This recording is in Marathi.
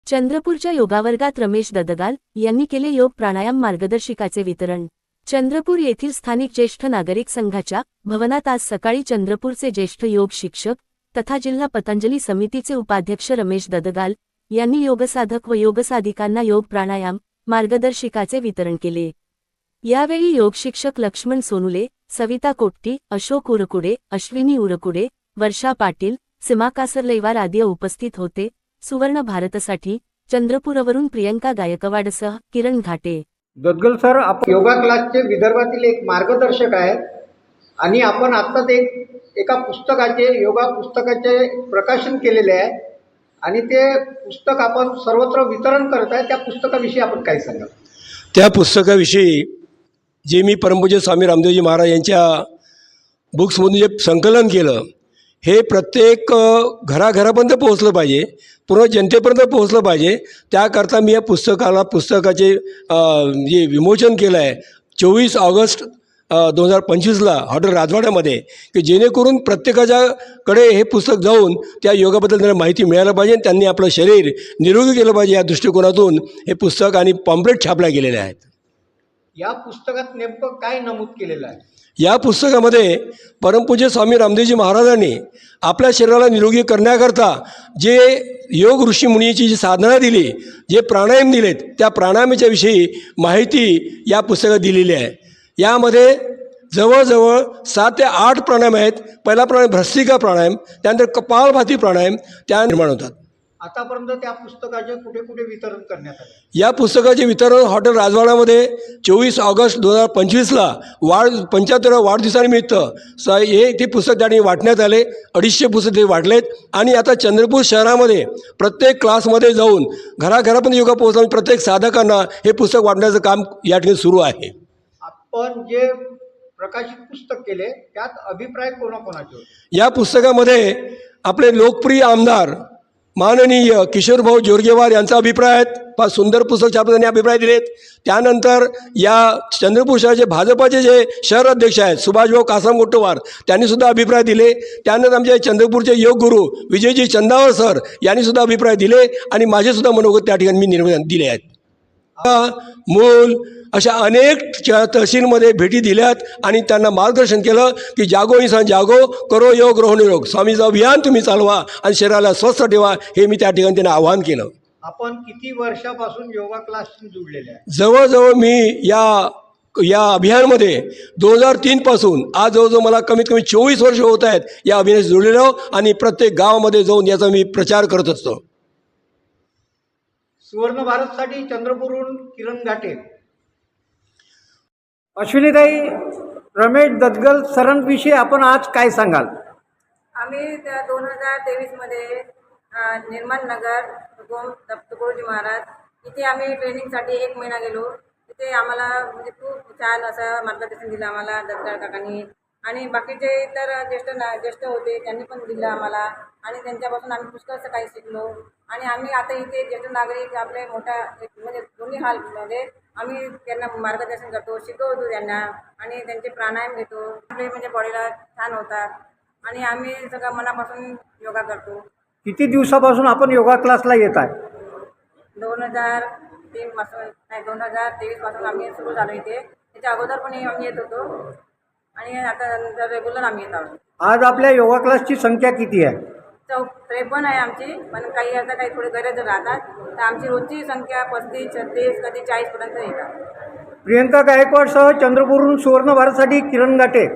चंद्रपूरच्या योगावर्गात रमेश ददगाल यांनी केले योग प्राणायाम मार्गदर्शिकाचे वितरण। चंद्रपूर येथील स्थानिक ज्येष्ठ नागरिक संघाच्या भवनात आज सकाळी चंद्रपूरचे ज्येष्ठ योग शिक्षक तथा जिल्हा पतंजली समितीचे उपाध्यक्ष रमेश ददगाल यांनी योगसाधक व योगसाधिकांना योग प्राणायाम मार्गदर्शिकाचे वितरण केले। यावेळी योग शिक्षक लक्ष्मण सोनुले, सविता कोट्टी, अशोक उरकुडे, अश्विनी उरकुडे, वर्षा पाटील, सीमा कासरलेवार आदी उपस्थित होते। सुवर्ण भारतसाठी चंद्रपूरवरून प्रियंका गायकवाडसह किरण घाटे। ददगल सर, आपण योगा क्लासचे विदर्भातील एक मार्गदर्शक आहेत आणि आपण आत्ताच एका पुस्तकाचे योगा पुस्तकाचे प्रकाशन केलेले आहे आणि ते पुस्तक आपण सर्वत्र वितरण करत आहे। त्या पुस्तकाविषयी आपण काय सांगाल? त्या पुस्तकाविषयी जे मी परमपूज्य स्वामी रामदेवजी महाराज यांच्या बुक्समधून जे संकलन केलं हे प्रत्येक घराघरापर्यंत पोहोचलं पाहिजे, पूर्ण जनतेपर्यंत पोहोचलं पाहिजे। त्याकरता मी या पुस्तकाचे जे विमोचन केलं आहे 24 ऑगस्ट 2025ला हॉटेल राजवाड्यामध्ये, की जेणेकरून प्रत्येकाच्याकडे हे पुस्तक जाऊन त्या योगाबद्दल त्यांना माहिती मिळायला पाहिजे, त्यांनी आपलं शरीर निरोगी केलं पाहिजे। या दृष्टिकोनातून हे पुस्तक आणि पॉम्पलेट छापल्या गेलेले आहेत। या पुस्तकात नेमकं काय नमूद केलेलं आहे? या पुस्तकामध्ये परमपूज्य स्वामी रामदेवजी महाराजांनी आपल्या शरीराला निरोगी करण्याकरता जे योग ऋषी मुनीची जी साधना दिली, जे प्राणायाम दिलेत, त्या प्राणायामाच्या विषयी माहिती या पुस्तकात दिलेली आहे। यामध्ये जवळजवळ 7 ते 8 प्राणायाम आहेत। पहिला प्राणायाम भस्त्रिका प्राणायाम, त्यानंतर कपालभाती प्राणायाम त्या निर्माण होतात। आतापर्यंत त्या पुस्तकाचे कुठे कुठे वितरण करण्यात आले? या पुस्तकाचे वितरण हॉटेल राजवाड्यामध्ये 24 ऑगस्ट 2025ला 75व्या वाढदिवसानिमित्त ते पुस्तक त्या ठिकाणी वाटण्यात आले। 250 पुस्तक ते वाटलेत आणि आता चंद्रपूर शहरामध्ये प्रत्येक क्लासमध्ये जाऊन घराघरापर्यंत योगा पोहोचवून प्रत्येक साधकांना हे पुस्तक वाटण्याचं काम या ठिकाणी सुरू आहे। आपण जे प्रकाशित पुस्तक केले त्यात अभिप्राय कोणाकोणाचे होते? या पुस्तकामध्ये आपले लोकप्रिय आमदार माननीय किशोरभाऊ जोरगेवार यांचा अभिप्राय आहेत। फार सुंदर पुस्तक छापून त्यांनी अभिप्राय दिलेत। त्यानंतर या चंद्रपूर शहराचे भाजपाचे जे शहर अध्यक्ष आहेत सुभाषभाऊ कासम गोट्टवार त्यांनीसुद्धा अभिप्राय दिले। त्यानंतर आमचे चंद्रपूरचे योग गुरु विजयजी चंदावर सर यांनीसुद्धा अभिप्राय दिले आणि माझेसुद्धा मनोगत त्या ठिकाणी मी निर्माण दिले आहेत। मूल अशा अनेक तहसीलमध्ये भेटी दिल्यात आणि त्यांना मार्गदर्शन केलं की जागो इंसान जागो, करो योग रहो निरोग, स्वामीचं अभियान तुम्ही चालवा आणि शरीराला स्वस्थ ठेवा, हे मी त्या ठिकाणी त्यांना आवाहन केलं। आपण किती वर्षापासून योगा क्लासशी जुळलेले आहे? जवळजवळ मी या अभियानमध्ये 2003 पासून आज जवळजवळ मला कमीत कमी 24 वर्ष होत आहेत या अभियानाशी जुळलेलो आणि प्रत्येक गावामध्ये जाऊन याचा मी प्रचार करत असतो। सुवर्ण भारतसाठी चंद्रपूरहून किरण घाटे। अश्विनीताई, रमेश ददगल सरांविषयी आपण आज काय सांगाल? आम्ही त्या 2023मध्ये निर्मल नगर दत्तगुरुजी महाराज इथे आम्ही ट्रेनिंगसाठी 1 महिना गेलो। तिथे आम्हाला म्हणजे खूप छान असं मार्गदर्शन दिलं आम्हाला दत्ताळ काकांनी आणि बाकीचे इतर ज्येष्ठ होते त्यांनी पण दिलं आम्हाला आणि त्यांच्यापासून आम्ही पुष्कळसं काही शिकलो आणि आम्ही आता इथे ज्येष्ठ नागरिक आपले मोठ्या म्हणजे दोन्ही हालमध्ये आम्ही त्यांना मार्गदर्शन करतो, शिकवतो त्यांना आणि त्यांचे प्राणायाम घेतो। आपले म्हणजे बॉडीला छान होतात आणि आम्ही सगळं मनापासून योगा करतो। किती दिवसापासून आपण योगा क्लासला येत आहे? 2003 पासून नाही 2023 पासून आम्ही सुरू झालो इथे। त्याच्या अगोदर पण आम्ही येत होतो आणि आता रेग्युलर आम्ही येत आहोत। आज आपल्या योगा क्लासची संख्या किती आहे? 53 आहे आमची, पण काही आता काही थोडे गैरहजर राहतात तर आमची रोजची संख्या 35, 36, कधी 40 पर्यंत येतात। प्रियंका गायकवाडसह चंद्रपूरहून सुवर्ण भारतसाठी किरण घाटे।